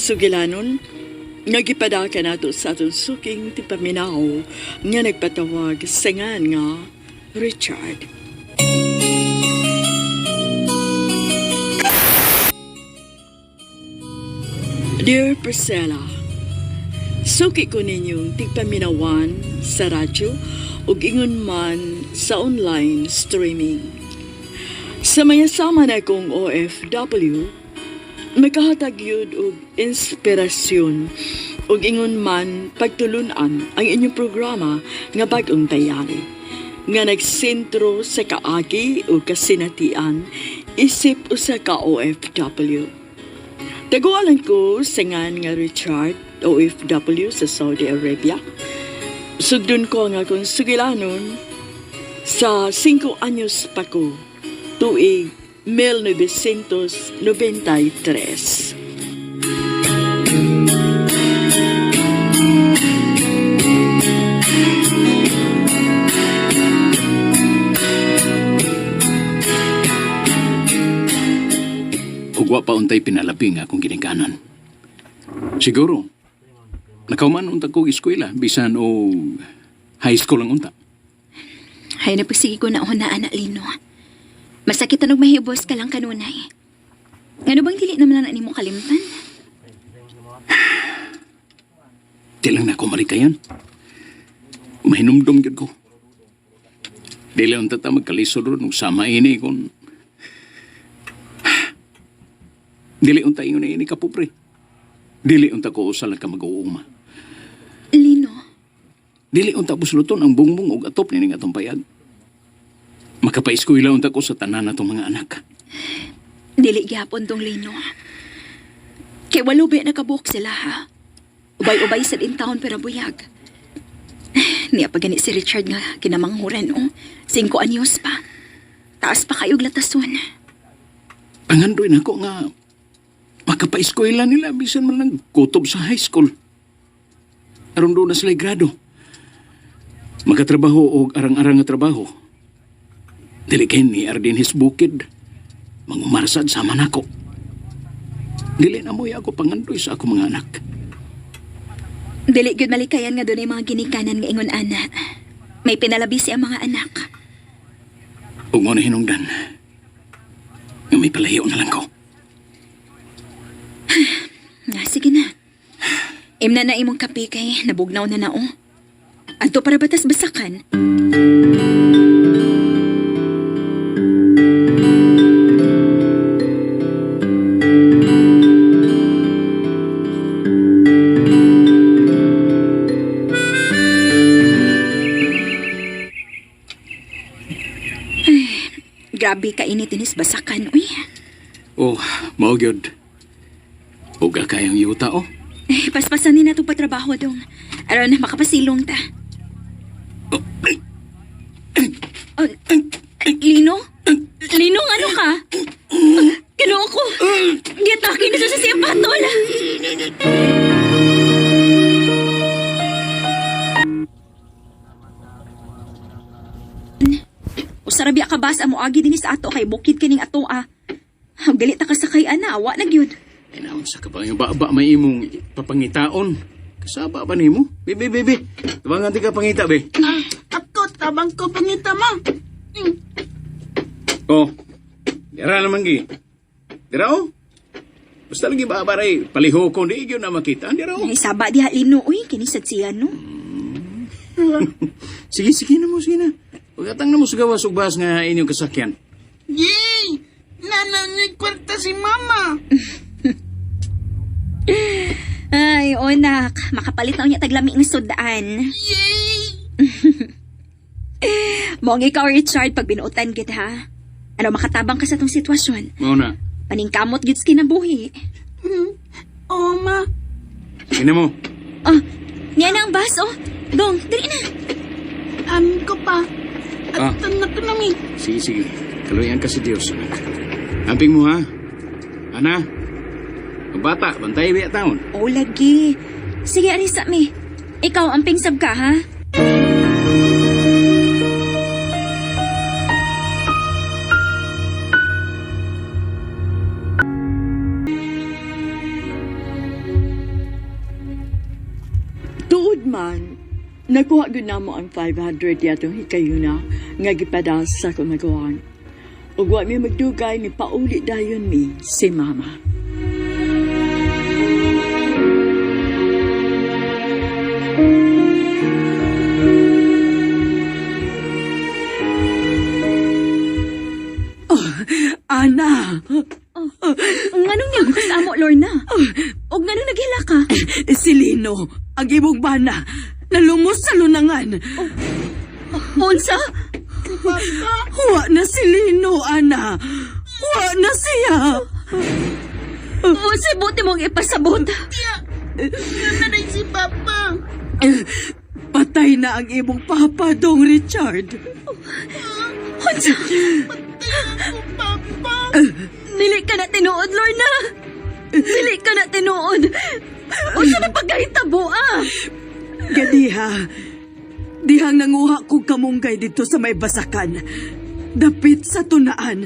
sugilanon, nagipadaka nato sa atong suking tipaminaw nga nagpatawag sa ngan nga Richard. Dear Priscilla, suki ko ninyong tigpaminawan sa radyo ug ingon man sa online streaming. Sa mayasama na kong OFW, makahatag yun og inspirasyon ug ingon man pagtulunan ang inyong programa nga bag-ong tayari nga nagsentro sa kaagi o kasinatian isip usa ka OFW. Tagualan ko sa ngan nga Richard, OFW sa Saudi Arabia. Sugdon ko nga kung sugilanon sa 5 anyos pa ko, tuig 1993. Ugwa pa untay pinalaping akong ginikanan. Siguro, nakauman unta ko eskwela, bisan o high school ang unta. Hay napagsige ko na una, anak Lino. Masakit na mahibos ka lang kanunay. Ano bang dili naman na mo kalimtan? Di lang na ako marikayan. Mahinumdum gid ko. Dili unta ta magkalisod ron, sama ini kung dili unta ingon na ini kapupre. Dili unta ko usal ka mag-uuma. Lino, Dili unta busluton ang bungbong ug atop ni atong payag. Makapaeskwela unta ko sa tanan natong mga anak. dili gyapon tong Lino. Kay walubi nakabuok sila ha. Ubay-ubay sa din taon pero buyag. Niya pa gani si Richard nga kinamanghuran o. 5 anyos pa. Taas pa kayog latason. Pangandoy na ko nga makapaeskwela nila bisan man lang kutob sa high school. Aron doon na sila grado. Magatrabaho o arang-arang nga trabaho. Dili kay ni Ardin his bukid. Mangumarsad sama nako. Dili na mo'y ako pangandoy sa ako mga anak. Dili gyud malikayan nga dunay mga ginikanan nga ingon ana. May pinalabi siya mga anak. Ug mo na hinungdan. Nga may palayo na lang ko. Nga, sige na. Imna na imong kape kay nabugnaw na nao. Adto para batas basakan. Grabe ka init inis basakan, uy. Oh, mao gyud. Uga kayang yuta oh. Paspasan ni na itong patrabaho dong. Aron, makapasilong ta. Oh, Lino? Lino, ano ka? Kinuha ko. Giatake na siya sa siyapatol. Usarabi ka bas amo agi din sa ato kay bukid kining ato galit ka sa kay ana, awa na gyud. Inaon sa kapang baba may imong papangitaon. Kasaba ba nimo? Bebe. Tabangan ti ka pangita be. Ako, tabang ko pangita ma. Oh. Dira naman gi. Dira oh. Basta lagi ba baray paliho ko di gyud na makita. Dira oh. Ay saba diha Lino, uy kinisad siya no. Sige na mo sige na. Pagkatang na mo sa gawas ug bahas nga inyong kasakyan. Yay! Nananoy kwarta si mama. Ay, onak, makapalit na niya taglami ng sudaan. Yay! Mong ikaw, Richard, pag binuutan gid ha. Ano makatabang ka sa tong sitwasyon? Mao na. Paningkamot gid sa kinabuhi. Oo, ma. Sige na mo. Oh, niya na ang bus, oh. Dong, dali na. Amin ko pa. Ah. At na ko namin. Sige. Kaluyan ka si Diyos. Amping mo ha. Ana. Ang bata, bantay biya taon. Oh, lagi. Sige, Arisa, mi. Ikaw, ang pingsab ka, ha? Nakuha gud namo ang 500 yatong hikayuna nga gipadas sa akong nagawan. Ug wa mi magdugay ni pauli dayon mi si mama. Ana! Nganong niya gusto amo, Lorna? Og nganong naghila ka? Si Lino, ang imong bana, nalumos sa lunangan. Unsa? Huwa na si Lino, Ana. Huwa na siya. Unsa buti mong ipasabot? Yan na rin si Papa. Patay na ang imong papa, Dong Richard. Unsa? Ako, Papa. Dili ka na tinuod, Lorna. Dili ka na tinuod. Unsa na pagkahitabo, ah? Gadiha, dihang nanguha kong kamunggay dito sa may basakan. Dapit sa tunaan.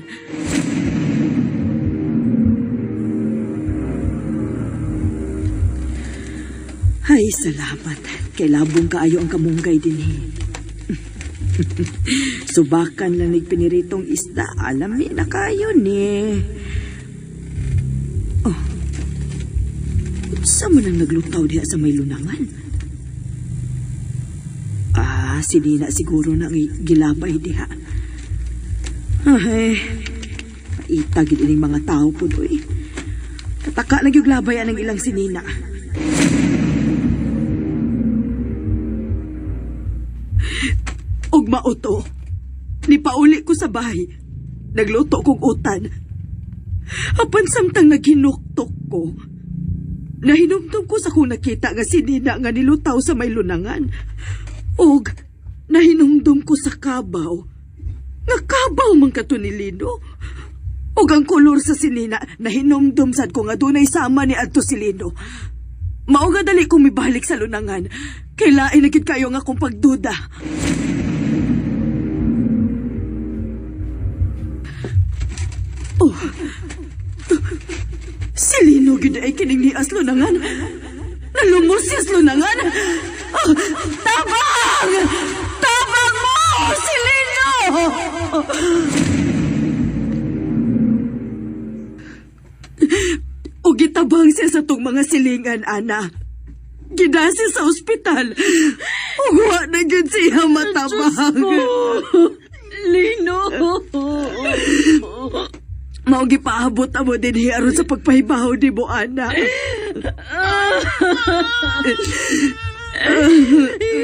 Ay, salamat. Kay labong kaayo ang kamunggay din Subakan lang nagpiniritong isda. Alam ni na kayo ni. Oh. Sa mo nang naglutaw diha sa may lunangan? Si Nina siguro nang gilabay diha. Ay, paitagid ining mga tao po doy. Kataka lang yung labayan ng ilang si Nina. Og mauto, ni pauli ko sa bahay. Nagluto kong utan. Apan samtang naghinuktok ko, nahinumdum ko sa kung nakita nga si Nina nga nilutaw sa may lunangan. Og nahinumdum ko sa kabaw. Nga kabaw man kato ni Lino. Og ang kolor sa sinina, nahinumdum sad ko nga dunay sama ni adto si Lino. Mao nga dali kong mibalik sa lunangan. Kailain na gid kayo nga akong pagduda. Oh, si Lino gid ay kining nias lunangan. Nalumos siya sa lunangan. Oh, tabang! Tabang mo! Si Lino! O gitabang siya sa tong mga silingan, Ana. Gidasi sa ospital. Ugwa na gid siya matabang. Lino! Mao gipaabot amo din aron sa pagpahibaw ni mo, Ana.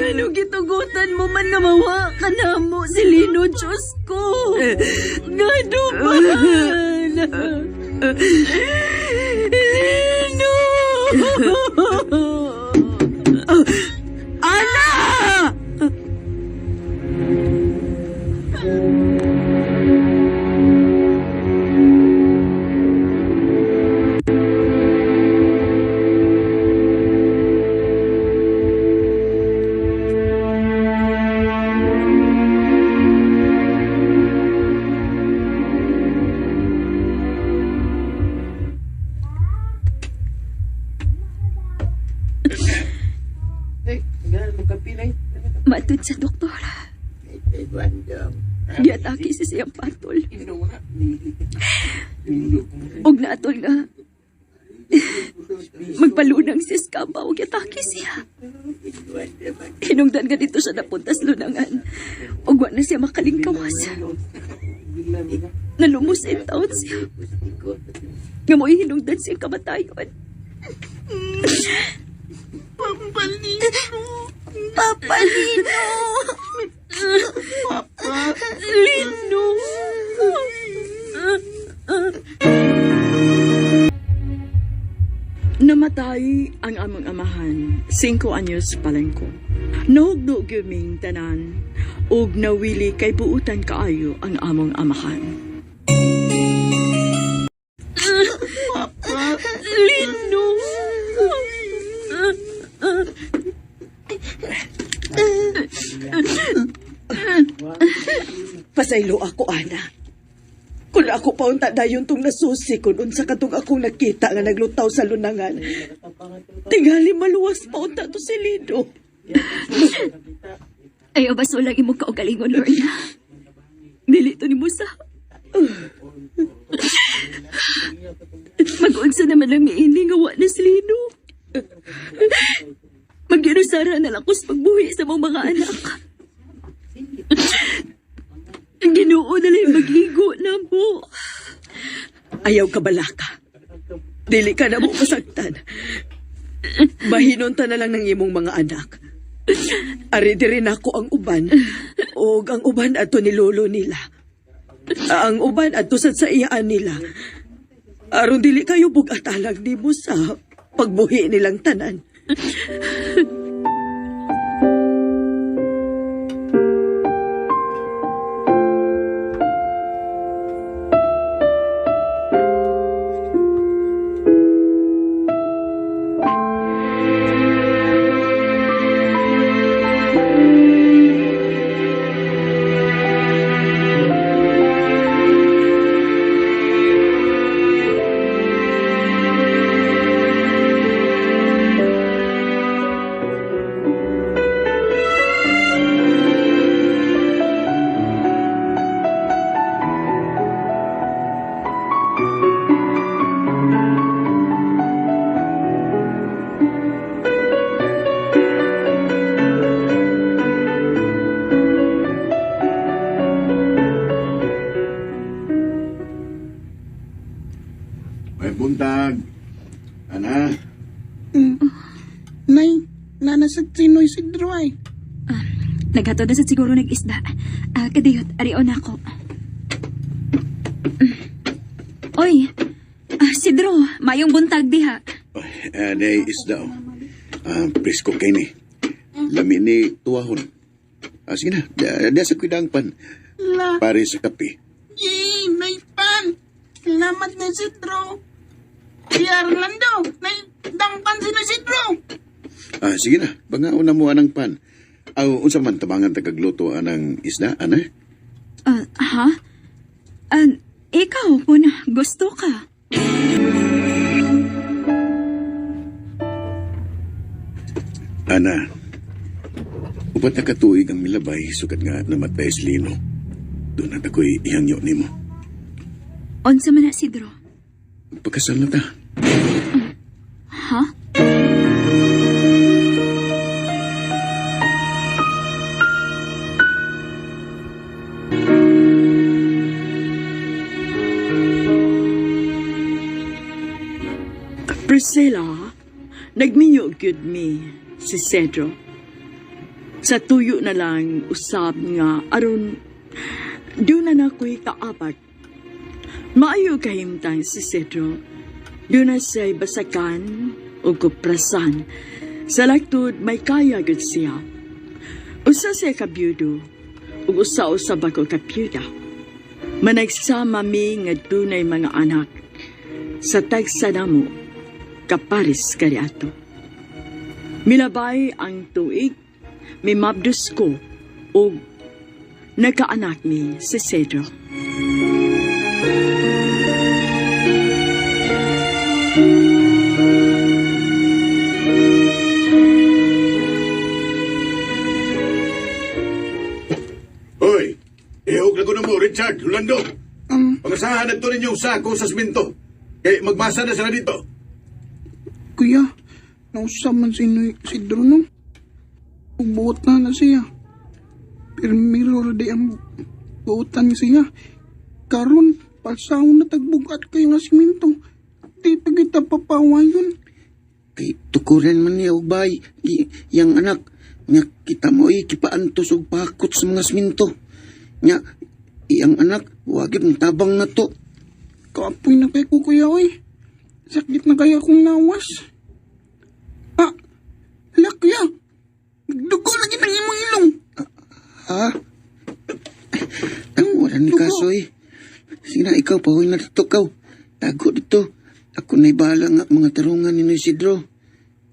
Ano gitugutan mo man nga mawa ka na mo si Lino, Diyos ko. Gado ba? Lino! Ana! Matod sa doktor. Giatake si siyang patol. Og naatol nga magpalunang si Skaba og giatake siya. Hinungdan nga dito siya napunta sa lunangan. Og wa na siya makalingkawas. Nalumos in taon siya. Nga mo hinungdan siyang kamatayon. Pampalino. Papalino! Papa. Lino! Namatay ang among amahan 5 anyos pa lang ko. Nahugno gyuming tanan ug nawili kay buutan kaayo ang among amahan. Lino! Pasaylo ako, Ana. Kung ako pa unta dayon tong nasusi kung unsa katong akong nakita nga naglutaw sa lunangan. Tingali maluwas pa unta to si Lino. Ayaw ba so lagi mo kaugalingon, Lorna? Dili to ni Musa. Mag-unsa naman lang miini nga wa na silino. Mag-inusara na lang ko sa pagbuhi sa mong mga anak. Ang Ginoo na lang mag-igo na mo. Ayaw ka balaka. Dili ka na mo masaktan. Mahinunta na lang ng imong mga anak. Ari rin ako ang uban. O ang uban ato ni lolo nila. Ang uban ato sa iyaan nila. Aron dili kayo bugatalag ni mo sa pagbuhi nilang tanan. May buntag. Ana, Nay, nanasad sino Isidro ay. Naghatod na sa siguro nag-isda. Kadiyot, arion ako. Oy, Sidro, mayong buntag diha. nay isda. Presko kay ni. Lami ni tuwahon. Sige na, da sa kuidang pan. La, Pare sa kape. yay, Nay Pan. Salamat na Isidro. Si Arlando, Nay, dangpan sino Isidro. Sige na, bangaon na mo anang pan. Unsa man tabangan tagagluto anang isda, ana? Ha? Ikaw po na gusto ka. Ana, upat na katuig ang milabay sukat nga namatay si Lino. Doon na ako'y ihangyo ni mo. Unsa man na, Sidro? Pagkasal na ta. Ha? Priscilla, nagminyo gyud mi si Cedro. Sa tuyo na lang usab nga aron doon na nako'y kaapat. Maayo kahimtang si Cedro. Doon na siya'y basakan o kuprasan. Sa lagtod may kaya gud siya. Usa siya kabyudo ug usa-usab ako kapyuda. Managsama mi nga dunay mga anak. Sa tagsa namo kaparis kariato. Milabay ang tuig, mimabdos ko, o nagkaanak mi si Cedro. Hoy! Ihog na ko na mo, Richard, Rolando. Pangasahan na ito ninyong sako sa simento. Kaya magbasa na sila dito. Kuya, nausap man sino Isidro no. Buot na siya. Pero mirror di ang buotan siya. Karon, palsahon na tagbugat kayo nga siminto. Di pa kita papawayon. Kay tukuran man niya og bay yang anak nya kita mo kipaantos og pakot sa mga siminto nya iyang anak wagid ng tabang na to. Kapoy na kay ko kuya oy. Sakit na kaya kong nawas. Kuya. Dugo lagi ng imong ilong. Ha? Ang wala ni kasoy. Sige na, ikaw pahoy na dito kaw. Tago dito. Ako na'y bahala nga mga tarungan ni Isidro.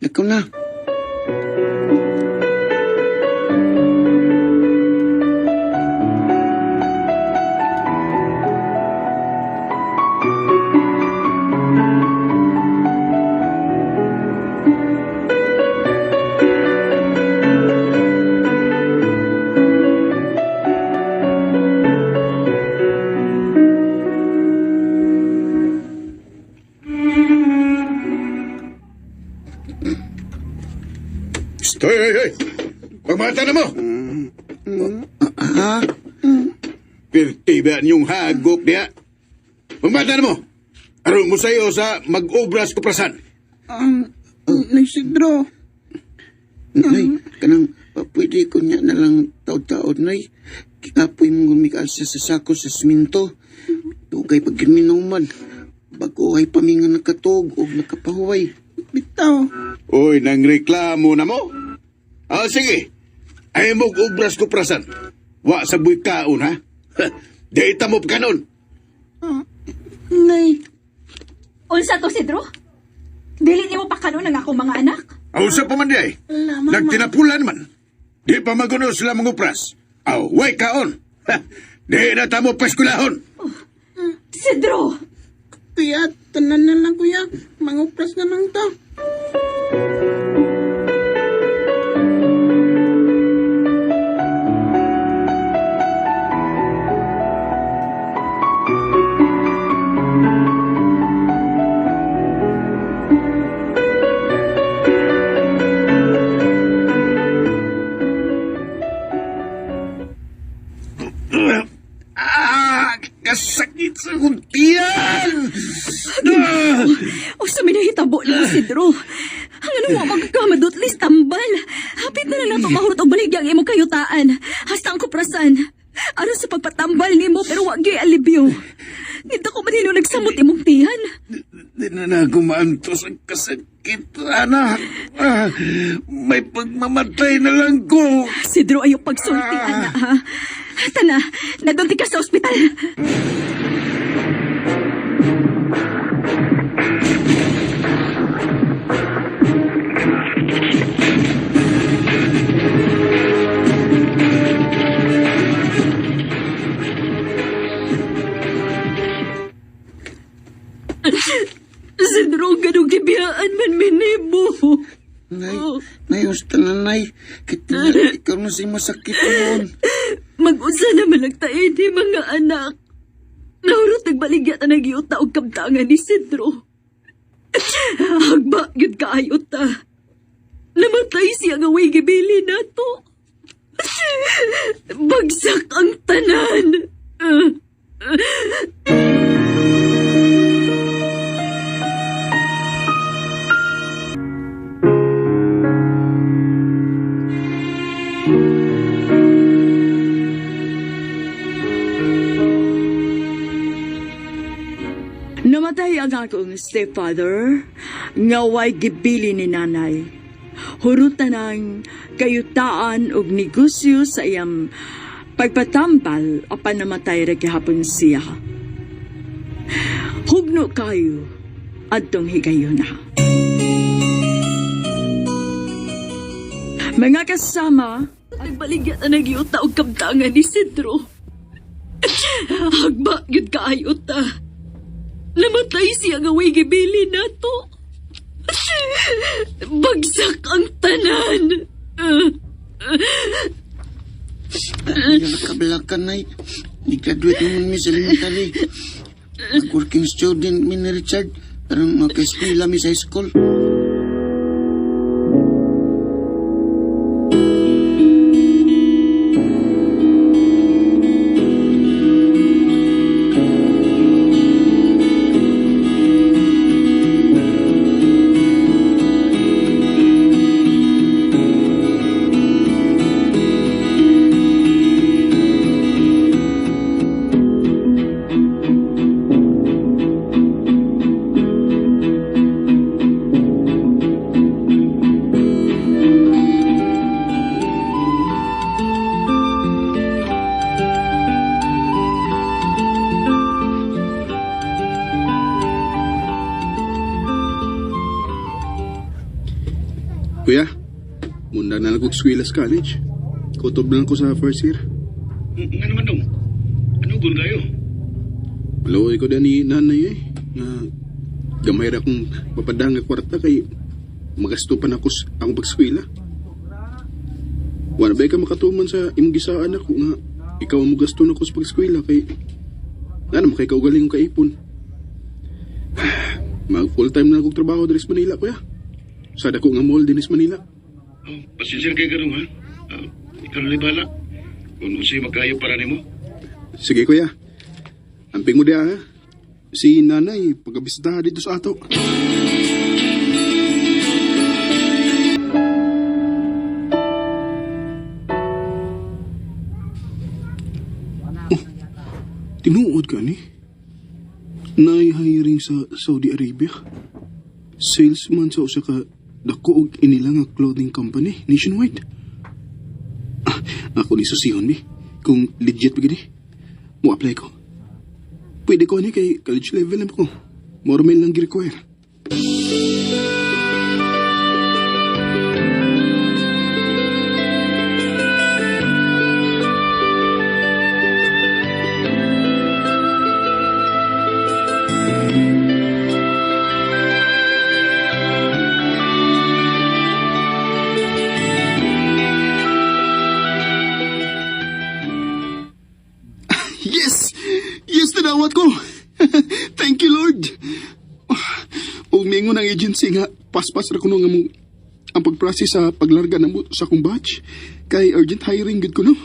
Lakaw na. sulti ba niyong hagop niya? Pagmatan mo, aron mo sa'yo sa mag-obras kuprasan. Nay Isidro. Nay, kanang pwede ko niya na lang taod-taod, Nay. Kikapoy mong gumikaal siya sa sako sa siminto. Tugay pag minuman. Bago ay paminga nakatog o nakapahuway. Bitaw. Uy, nang reklamo na mo? Sige. Ay mo obras kuprasan. Wa sa buy kaon, ha? Dita mo kanon. Nay. Unsa to, Sidro? Dili nimo pa kanon ang akong mga anak? Sa pa man di ay. Nagtinapulan man. Di pa maguno sila mangupras. Way kaon. Di na tamo paskulahon. Sidro! Kuya, tanan na lang kuya. Mangupras na lang to. Kasakit sa kuntiyan! O sa minahitabo na, Sidro. Ang ano mo magkakamadot list tambal. Hapit na na pamahurot o baligyang imong kayutaan. Hasta ang kuprasan. Aron sa pagpatambal nimo pero wag gyud alibyo. Nito ko manino nagsamot imong tiyan. Di na na gumantos ang kasakit, anak. May pagmamatay na lang ko. Sidro ayok pagsulti, ana, ha? Tana, nadunti ka sa ospital. Sidro, ganong kibiyaan man minimo. Nay, husta na, Nay. Kita ikaw na si masakit noon. Mag-usa naman lang tayo ni mga anak. Nahulot nagbaligya na nag-iuta og kamtangan ni Sidro. Hagba yun kaayo ta. Namatay siya nga way gibili na to. Bagsak ang tanan. Namatay ang akong stepfather, nga way gibili ni nanay. Hurutan ang kayutaan og negosyo sa iyang pagpatambal apan namatay ra gihapon siya. Hugno kayo adtong higayon na. Mga kasama, nagbaligya na nagyuta og kamtangan ni Sidro. Hagba yun kaayo ta. Namatay siya nga way gibili na to. Bagsak ang tanan. Hindi nakabalakan, Nay. Nag-graduate naman mi sa elementary. Nag-working student mi ni Richard. Parang maka-eskwela mi sa high school. Kuya, munda na lang ko sa college. Kutob na lang ko sa first year. Nga naman dong. Ano gun kayo? Malaway ko na ni nanay nga gamay ra kong mapadang nga kwarta kay magasto pa na ako akong pagskwela. Wala ba ka makatuman sa imong gisaan ako nga ikaw ang magasto na ko sa pagskwela kay nga naman kay kaugaling kong kaipon. Mag full time na akong trabaho diri sa Manila, kuya. Sa dako nga mall din sa Manila. Pasensya kay ganun, ha? Ikaw na libala. Kung usi magkayo para nimo. Sige, kuya. Amping mo diya, ha? Si nanay, pagkabisita dito sa ato. Oh, tinuod ka ni? Nai-hiring sa Saudi Arabia. Salesman sa usa ka dako og inila nga clothing company nationwide. Ako ni susihon bi kung legit ba gini. Mo apply ko. Pwede ko ni kay college level lang ko. Mormel lang gi-require. Yes! Yes, tinawat ko! Thank you, Lord! Huwag mingon ang agency nga paspas ra kuno nga mo ang pagprocess sa paglarga na mo sa akong batch kay urgent hiring gud kuno.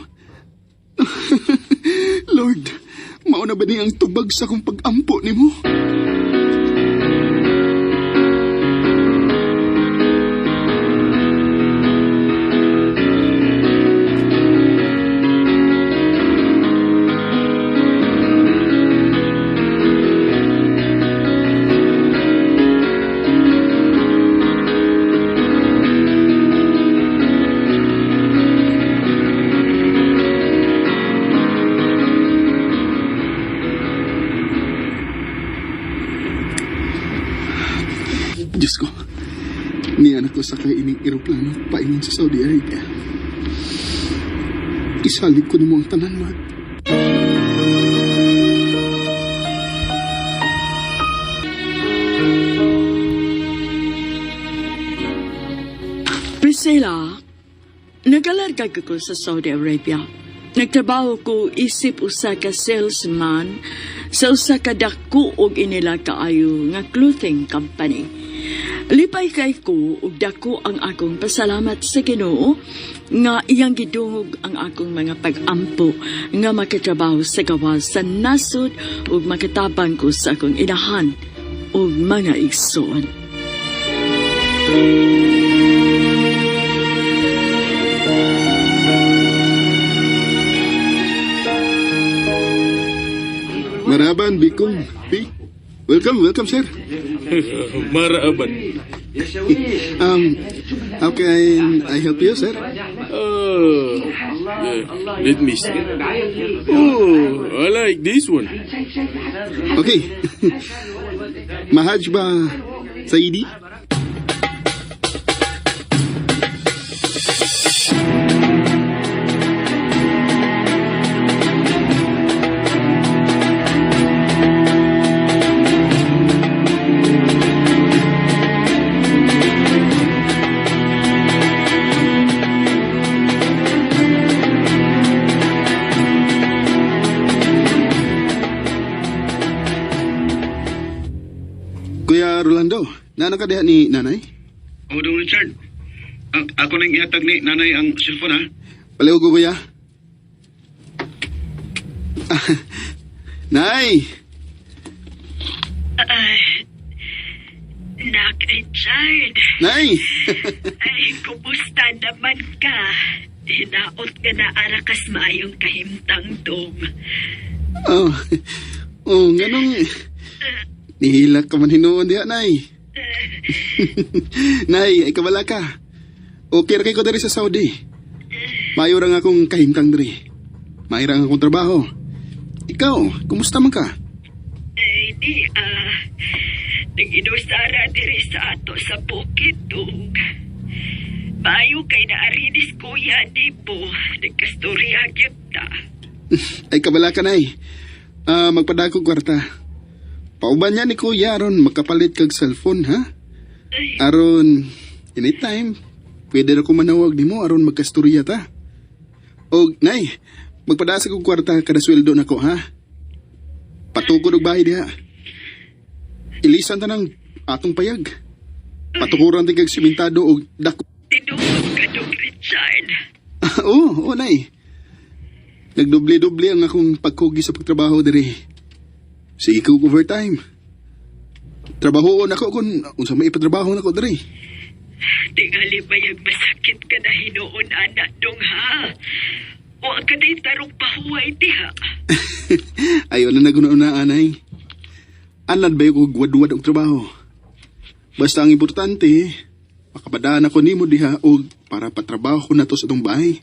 Lord, mao na ba ni ang tubag sa akong pag-ampo nimo? Diyos ko, niyan ako sa kaining eroplano paingon sa Saudi Arabia. Isalig ko ni mo ang tanan, Lord. Priscilla, nagalarga ko sa Saudi Arabia. Nagtrabaho ko isip usa ka salesman sa usa ka dako og inila kaayo nga clothing company. Lipay kay ko ug dako ang akong pasalamat sa Ginoo nga iyang gidungog ang akong mga pag-ampo nga makatrabaho sa gawas sa nasod ug makatabang ko sa akong inahan ug mga igsoon. Maraban, Bikong. Welcome, sir. Maraaban. How can I help you, sir? Let me see. Oh, I like this one. Okay. Mahaj ba, Saidi? Kuya Rolando, nana ka diha ni nanay? O, Dong Richard. Ako nang ihatag ni nanay ang cellphone, ha? Paliw ko, kuya. Nay! Nak, Richard. Nay! Ay, kumusta naman ka? Hinaot ka na arakas maayong kahimtang dong. Ganong... Nihilak ka man hinuon diha, Nay. Nay, ay kabala ka. Okay ra kay ko diri sa Saudi. Mayo ra nga akong kahimtang diri. Mayo ra nga akong trabaho. Ikaw, kumusta man ka? Ay, nag-inusara diri sa ato sa bukid, dong. Mayo kay naarinis kuya di po. Nagkastorya kita. Ay kabala ka, Nay. Magpadako kwarta. Pauban niya ni Kuya aron makapalit kag cellphone, ha? Aron, anytime, pwede na ko manawag ni mo aron magkastorya ta. O, Nay, magpadasa kong kwarta kada sweldo na ko, ha? Patukod og bahay diha. Ilisan ta ng atong payag. Patukuran ti kag simentado og dako. Tinuod ka, Dong Richard. Oo, Nay. Nagdoble-doble ang akong pagkugi sa pagtrabaho diri. Sige ko overtime. Trabaho ako kung unsa may ipatrabaho nako diri. Tingali ba yung masakit ka na hinuon, anak dong ha? O ka na'y tarong pahuway diha? Ayaw na naguna-una, anay. Anad ba yung gwadwad ang trabaho? Basta ang importante, makapadaan ako nimo diha o para patrabaho na to sa tong bahay.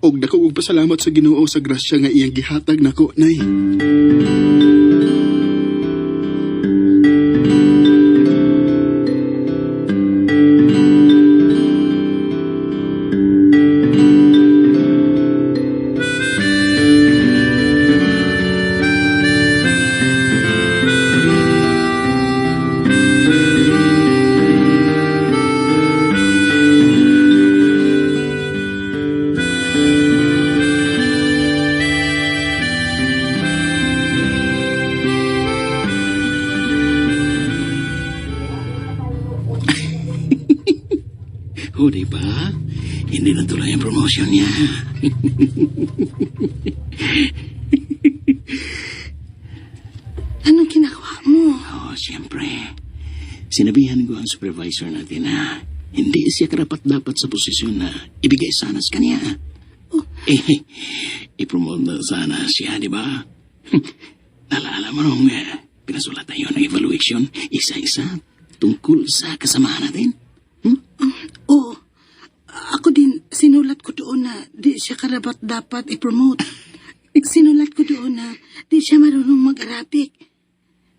Og dako og pasalamat sa Ginoo sa grasya nga iyang gihatag nako, nay. O, di ba? Hindi na tuloy ang promotion niya. Anong ginagawa mo? Oh, siyempre. Sinabihan ko ang supervisor natin na hindi siya karapat-dapat sa posisyon na ibigay sana sa kanya. I-promote na sana siya, di ba? Nalala mo nung pinasulat tayo ng evaluation, isa-isa, tungkol sa kasamahan natin. Oo. Ako din, sinulat ko doon na di siya karapat dapat i-promote. Sinulat ko doon na di siya marunong mag-Arabic.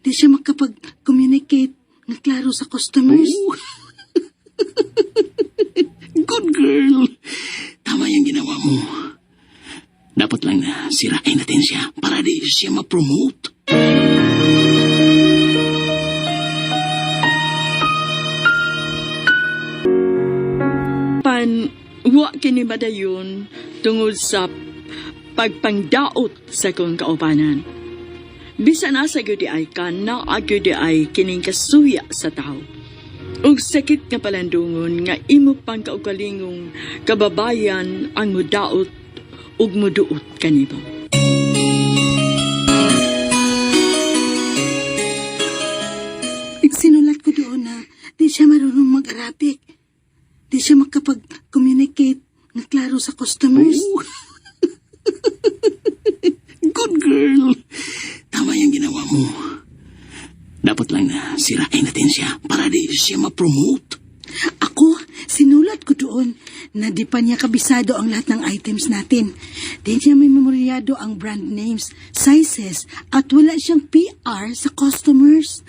Di siya makapag-communicate ng klaro sa customers. Oh. Good girl. Tama yung ginawa mo. Dapat lang na sirain natin siya para di siya ma-promote. Wa kini madayon tungod sa pagpangdaot sa kong kaubanan. Bisan asa gyud ay kana gyud ay kining kasuya sa tao. Ug sakit nga palandungon nga imo pang kaugalingong kababayan ang mudaot ug muduot kanimo. Sinulat ko doon na di siya marunong mag-Arabic. Di siya makapag-communicate ng klaro sa customers. Oh. Good girl. Tama yung ginawa mo. Dapat lang na sirain natin siya para di siya ma-promote. Ako, sinulat ko doon na di pa niya kabisado ang lahat ng items natin. Di niya may memoryado ang brand names, sizes, at wala siyang PR sa customers.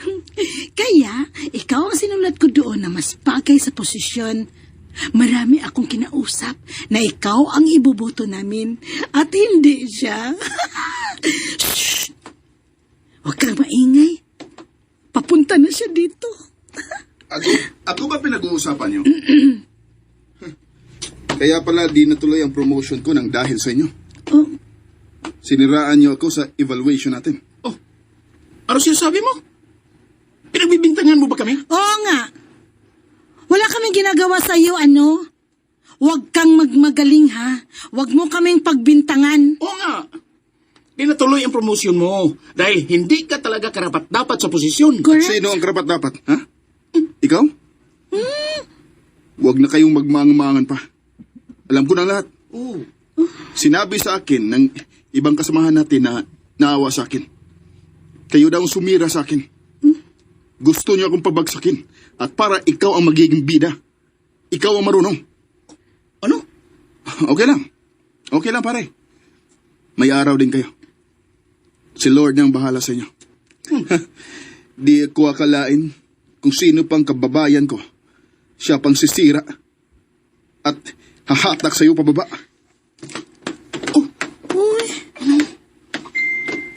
Kaya, ikaw ang sinulat ko doon na mas bagay sa posisyon. Marami akong kinausap na ikaw ang iboboto namin at hindi siya. Shh! Huwag kang maingay. Papunta na siya dito. Ako ba pinag-uusapan niyo? Kaya pala di natuloy ang promotion ko nang dahil sa inyo. Oh, Siniraan niyo ako sa evaluation natin. Oh, ano sinasabi mo? Pinagbibintangan mo ba kami? oo nga. Wala kaming ginagawa sa iyo, ano? Huwag kang magmagaling, ha? Huwag mo kaming pagbintangan. Oo nga. Di natuloy ang promotion mo dahil hindi ka talaga karapat-dapat sa posisyon. Correct? Sino ang karapat-dapat, ha? Ikaw? Huwag na kayong magmangamangan pa. Alam ko na lahat. Oh. Sinabi sa akin ng ibang kasamahan natin na naawa sa akin. Kayo daw ang sumira sa akin. Gusto niyo akong pabagsakin. At para ikaw ang magiging bida. Ikaw ang marunong. Ano? Okay lang. Okay lang, pare. May araw din kayo. Si Lord nang bahala sa inyo. Di ko akalain kung sino pang kababayan ko. Siya pang sisira. At hahatak sa iyo pababa.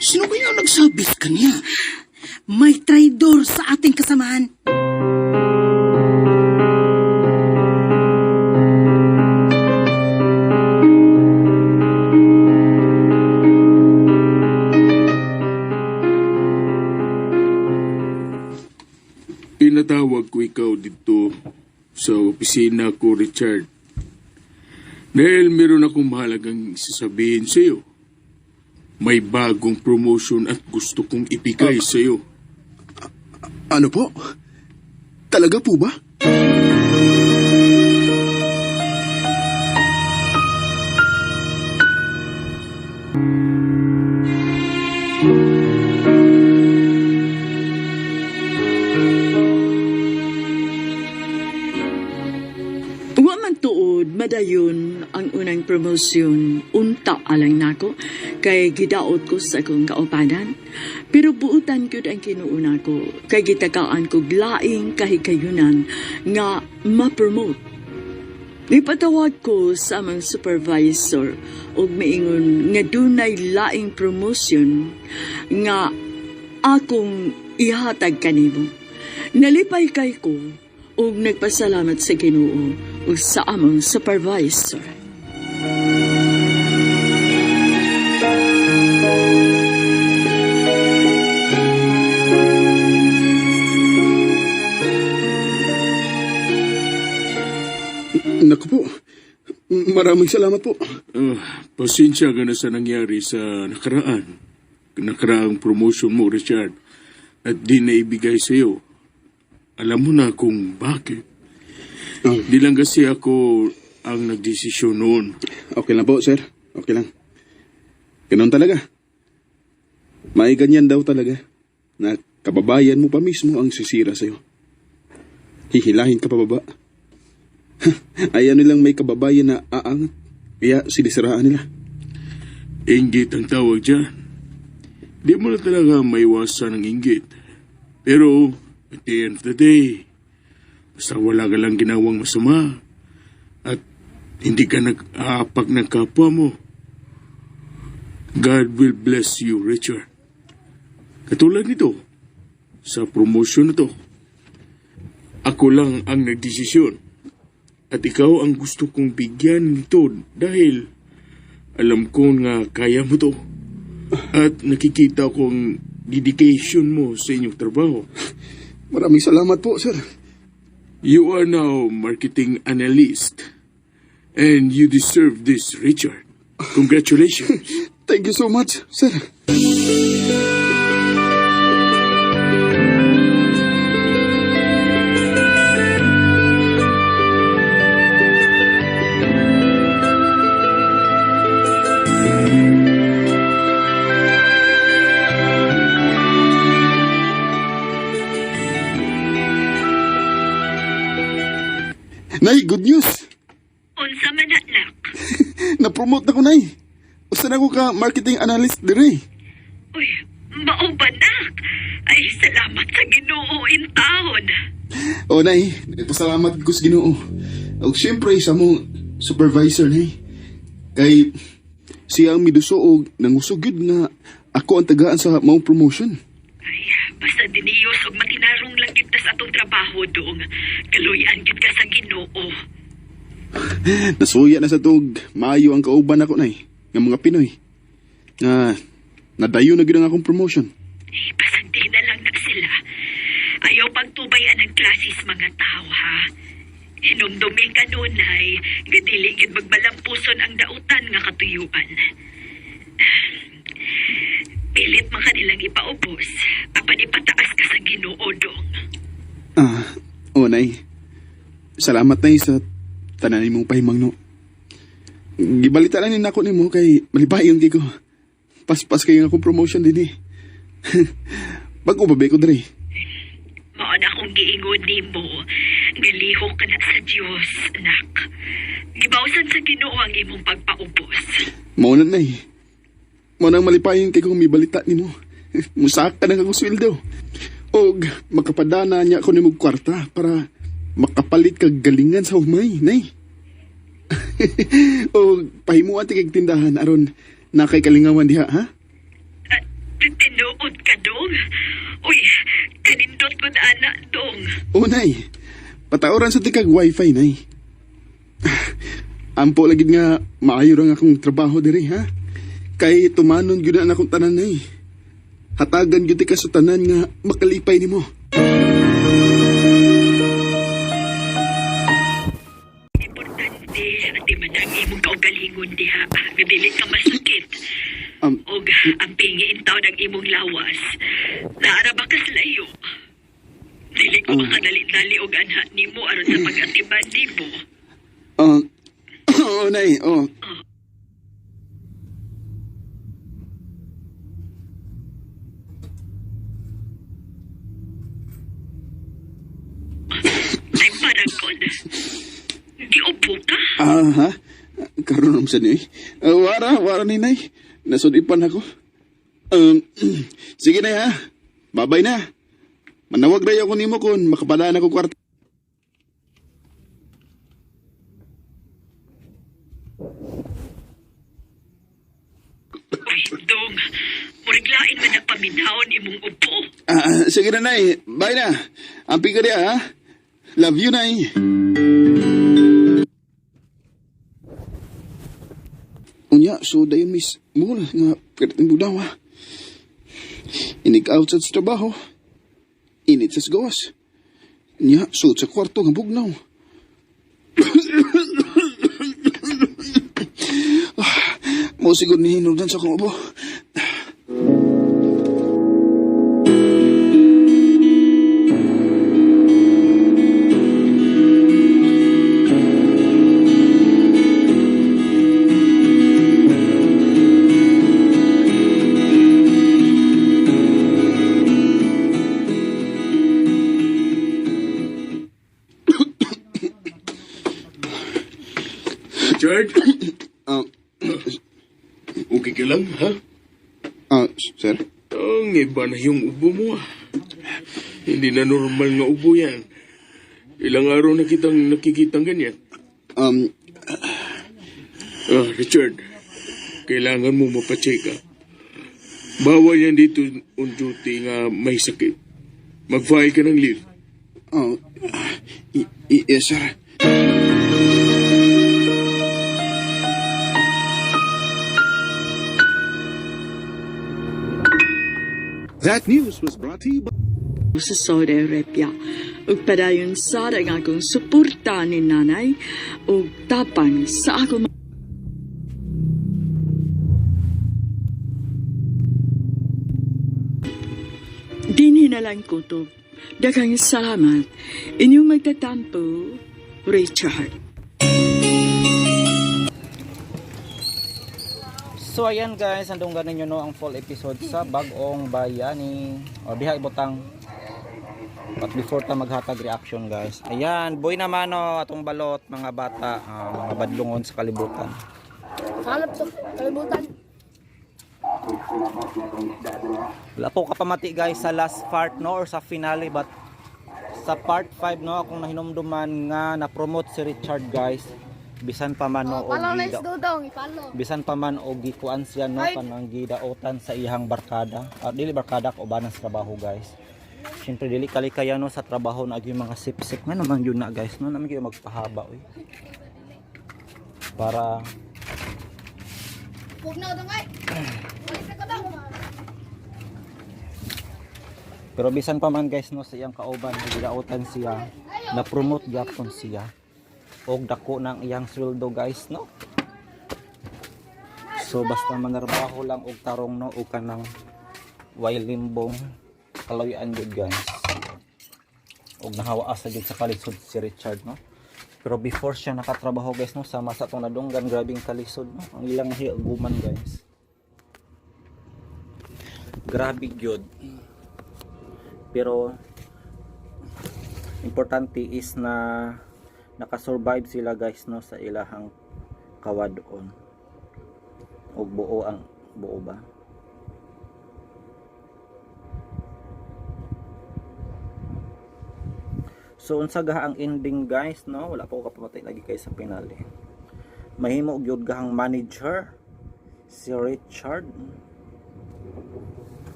Sino kaya ang nagsabi sa kanya? May traidor sa ating kasamahan. Pinatawag ko ikaw dito sa opisina ko, Richard. Dahil meron akong mahalagang sasabihin sa iyo. May bagong promotion at gusto kong ibigay sa iyo. Ano po? Talaga po ba? Wa man tuod, madayon ang unang promosyon. Unta alang nako, kay gidaot ko sa akong kaupanan. Pero buutan ko ang kinuuna ko, kay gitakaan ko laing kahigayunan nga ma-promote. Ipatawag ko sa amang supervisor ug miingon nga dunay laing promotion nga akong ihatag kanimo. Nalipay kay ko ug nagpasalamat sa Ginoo ug sa among supervisor. Naku po. Maraming salamat po. Pasensya ka na sa nangyari sa nakaraang promotion mo, Richard. At di na ibigay sa iyo. Alam mo na kung bakit. Di lang kasi ako ang nagdesisyon noon. Okay lang po, sir. Okay lang. Ganun talaga. May ganyan daw talaga. Na kababayan mo pa mismo ang sisira sa'yo. Hihilahin ka pababa. Ayaw nilang may kababayan na aangat. Kaya sinisiraan nila. Inggit ang tawag dyan. Di mo na talaga maiwasan ang inggit. Pero, at the end of the day, basta wala ka lang ginawang masama at hindi ka nag-aapak ng kapwa mo, God will bless you, Richard. Katulad nito, sa promotion na to, ako lang ang nagdesisyon. At ikaw ang gusto kong bigyan nito dahil alam ko nga kaya mo to. At nakikita ko ang dedication mo sa inyong trabaho. Maraming salamat po, sir. You are now marketing analyst. And you deserve this, Richard. Congratulations. Thank you so much, sir. Nay, good news. Unsa man na, nak? Na-promote na ko, Nay. Usan ako ka marketing analyst dire. Uy, mao ba, nak? Ay, salamat sa Ginoo in taon. O, Nay, pasalamat ko sa Ginoo. O, siyempre, sa mong supervisor, Nay. Kay siya ang midusoog nang usugid na ako ang tagaan sa maong promotion. Ay, basta diniyos og matinarong lang kita sa atong trabaho doong. Kaluyan gid ka sa Ginoo. Nasuya na sa tug, maayo ang kauban ako, Nay, ng mga Pinoy. Nadayo na gid ang akong promotion. Eh, pasandi na lang na sila. Ayaw pagtubayan ng klasis mga tao, ha? Hinumdumi ka nun, ay gadili gid magbalampuson ang dautan nga katuyuan. Pilit man kanilang ipaubos, apan ipataas ka sa Ginoo dong. O, Nay. Salamat, Nay, sa tanan mong pahimangno. Gibalita lang nako nimo kay malipayon kay ko. Paspas kayo nga akong promotion din eh. Bago ba ko diri? Mao na akong giingon nimo. Galihok ka na sa Dios, anak. Gibawsan sa Ginoo ang imong pagpaubos. Mao na, Nay. Mao nang malipayon kay kung may balita nimo. Musaka na akong sweldo. Og makapadana niya ako nimo kwarta para makapalit kag galingan sa humay, Nay. O pahimuan ti kag tindahan aron na kay kalingawan diha, ha? Tinuod ka, dong. Uy, kanindot ko na anak, dong. O, Nay. Patauran sa tikag wifi, Nay. Ampo lagi nga maayo lang akong trabaho diri, ha? Kay tumanon gyud na akong tanan, Nay. Hatagan gyud ka sa tanan nga makalipay nimo. Importante, di man ang imong diha nga dili ka masakit. Um, Og ang pingiin taon ng imong lawas. Naara ba ka sa layo? Dili ko makadali-dali og anha nimo aron sa pag-atiban nimo. Oo, nay. Oo. Ay parang kon. Di upo ka? Ha? Karoon naman sa niyo. Wara ni nay. Nasudipan ako. Sige na ha. Babay na. Manawag rin ako nimo kung makapadaan ako kwarta. Uy, dong. Muriglain man ang paminahon imong upo. Sige na nay. Bye na. Ampi ka diya ha. Love you nay. Unya, so dayon miss mul nga perting budaw ha. Inig out sa trabaho. Init sa gawas. Unya, so sa kwarto nga bugnaw. Mo siguro ni hinuldan sa kong ubo. Richard, Ah, okay ka lang, ha? sir? Ang iba na yung ubo mo, ah. Hindi na normal nga ubo yan. Ilang araw na kitang nakikitang ganyan. Richard, kailangan mo mapacheck ka. Bawal yan dito on duty nga may sakit. Mag-file ka ng leave. Yes, sir. That news was brought to you by sa Saudi Arabia. Ug padayon sada nga akong suporta ni nanay ug tapang sa ako dinhi na lang kutob. Daghang salamat. Inyong magtatampo, Richard. So ayan guys, andong ganin nyo no ang full episode sa Bag-ong Bayani o diha ibutang. But before ta maghatag reaction guys, ayan boy naman no atong balot mga bata, mga badlungon sa kalibutan. Salap sa kalibutan. Wala po kapamati guys sa last part no or sa finale, but sa part 5 no akong nahinumduman nga na-promote si Richard guys. Bisan pa man no bisan pa man og gikuan siya no kanang gidaotan sa iyang barkada. Dili barkada ko ubanan sa trabaho guys. Siyempre dili kalikaya no sa trabaho na yung mga sip-sip nga naman yun na guys no naman gyud magpahaba oy. Para pero bisan pa man guys no sa iyang kauban gidaotan siya na promote gyapon siya. Og dako ng iyang sweldo guys no. So basta manarbaho lang og tarong no og kanang way limbong kalawian jud guys. Og nahawa sa jud sa kalisod si Richard no. Pero before siya nakatrabaho guys no sama sa tong nadunggan grabing kalisod no. Ang ilang hiuguman guys. Grabe jud. Pero importante is na nakasurvive sila guys no sa ilahang kawadon og buo ang buo ba. So unsa ga ang ending guys no, wala pa ko kapamatay lagi kay sa finale. Mahimo gyud gahang manager si Richard.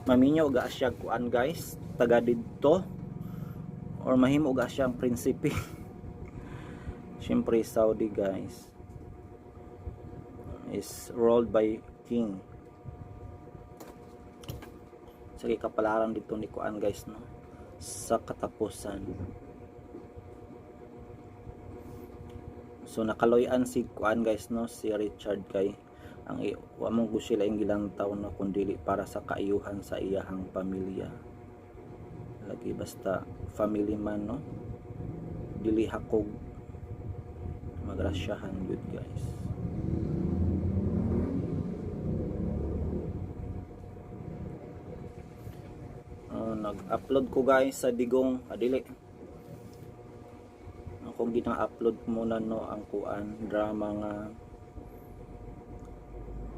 Maminyo ga siya kuan guys, taga didto or mahimo ga siyang prinsipe. Siyempre Saudi guys is ruled by king. Sige kapalaran dito ni kuan guys no sa katapusan. So So nakaloyan si kuan guys no, si Richard kay ang wa mong ko sila ing gilantaw no kundi para sa kaayuhan sa iyahang pamilya. Lagi basta family man no, dili hakog magrasyahan good guys. Nag-upload ko guys sa Digong adili. Akong gina-upload muna no ang kuan drama nga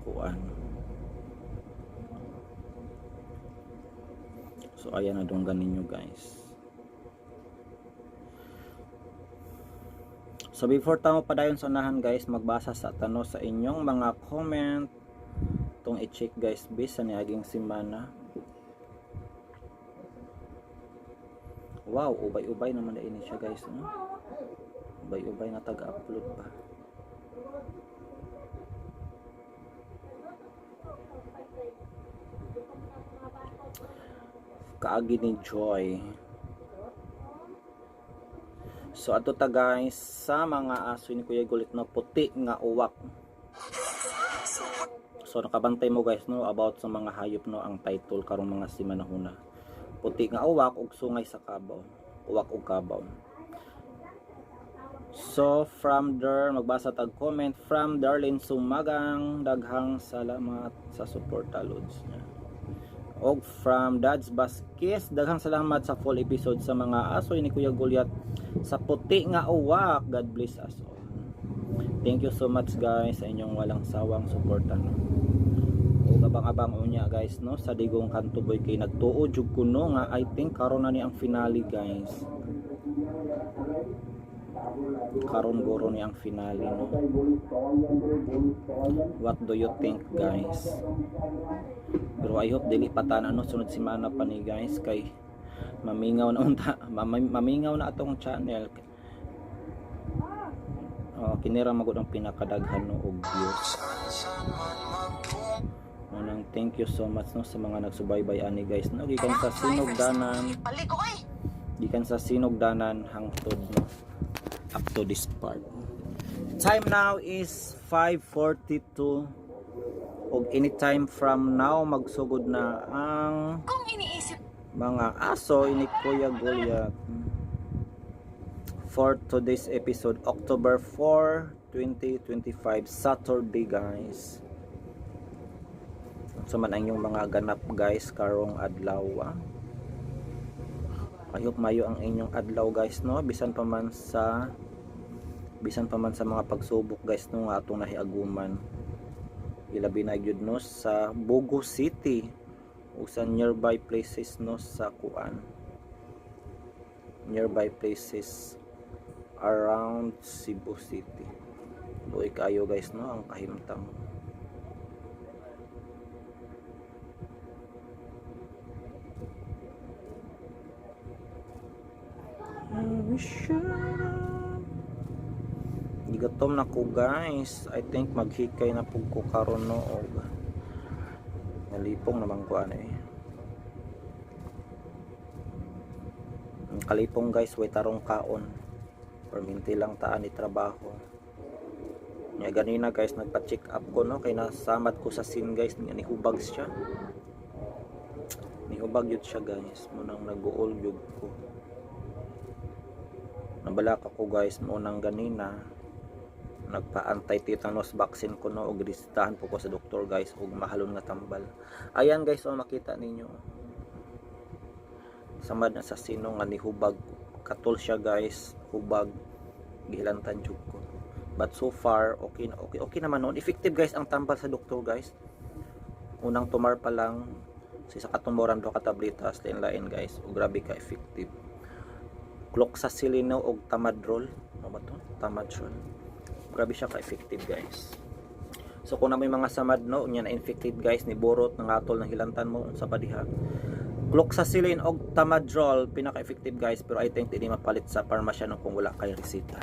kuan. So ayan na dunggan ninyo guys. So before tamo padayon sa unahan guys, magbasa sa tanong sa inyong mga comment. Tong i-check guys bisa niaging semana. Wow, ubay-ubay naman na ini siya guys, no? Ubay-ubay na taga-upload pa. Kaagi ni Joy. So ato ta guys sa mga aso ni Kuya Gulit no, puti nga uwak. So nakabantay mo guys no about sa mga hayop no, ang title karong mga simanahuna. Puti nga uwak ug sungay sa kabaw. Uwak ug kabaw. So from there magbasa tag comment from Darlene Sumagang, daghang salamat sa suporta lods niya. Og from Dads Baskis, daghang salamat sa full episode sa mga asoy ni Kuya Gulyat sa puti nga uwak. God bless us all. Thank you so much guys sa inyong walang sawang suporta no. Og abang-abang unya guys no sa Digong Kanto Boy kay nagtuo jud kuno nga I think karon na ni ang finale guys. Karon goro ni ang finale no. What do you think guys? Pero I hope dili patan ano sunod semana pa ni guys kay mamingaw na unta, mamingaw na atong channel. Kinira magud ang pinakadaghan no og views. Manang thank you so much no sa mga nagsubaybay ani guys no, gikan sa Sinugdanan. Gikan sa Sinugdanan hangtod no up to this part. Time now is 5:42 og anytime from now magsugod na ang kung iniisip mga aso ini Kuya Gulyat for today's episode October 4, 2025 Saturday guys. So man ang inyong mga ganap guys karong adlaw. I hope mayo ang inyong adlaw guys no, bisan pa man sa mga pagsubok guys no nga atong nahiaguman. Ilabi na gyud no sa Bogo City o sa nearby places no sa kuan. Nearby places around Cebu City. Luoy kayo guys no ang kahimtang. Gigatom na ko guys. I think maghikay na pug ko karon no og nalipong naman ko ano eh. Ang kalipong guys way tarong kaon. Perminti lang taan ni trabaho. Nya ganina guys nagpa-check up ko no kay nasamad ko sa scene guys ni hubag siya. Ni hubag yun siya guys. Munang nag-uol yun ko. Nabalak ako guys munang ganina nagpa-anti-tetanus vaccine ko no og resetahan po ko sa doktor guys og mahalon nga tambal. Ayan guys o makita ninyo. Samad na sa sino nga ni hubag katol siya guys, hubag gihilantan jud ko. But so far okay naman noon. Effective guys ang tambal sa doktor guys. Unang tumar pa lang sa katumoran do ka tabletas lain guys. O grabe ka effective. Cloxacillin og Tamadrol. Ano ba to? Tamadrol. Grabe siya ka-effective guys. So kung na may mga samad no, unya na infected guys ni borot ng atol ng hilantan mo sa padiha. Cloxacillin og Tamadrol pinaka-effective guys pero I think hindi mapalit sa parmasya no kung wala kay reseta.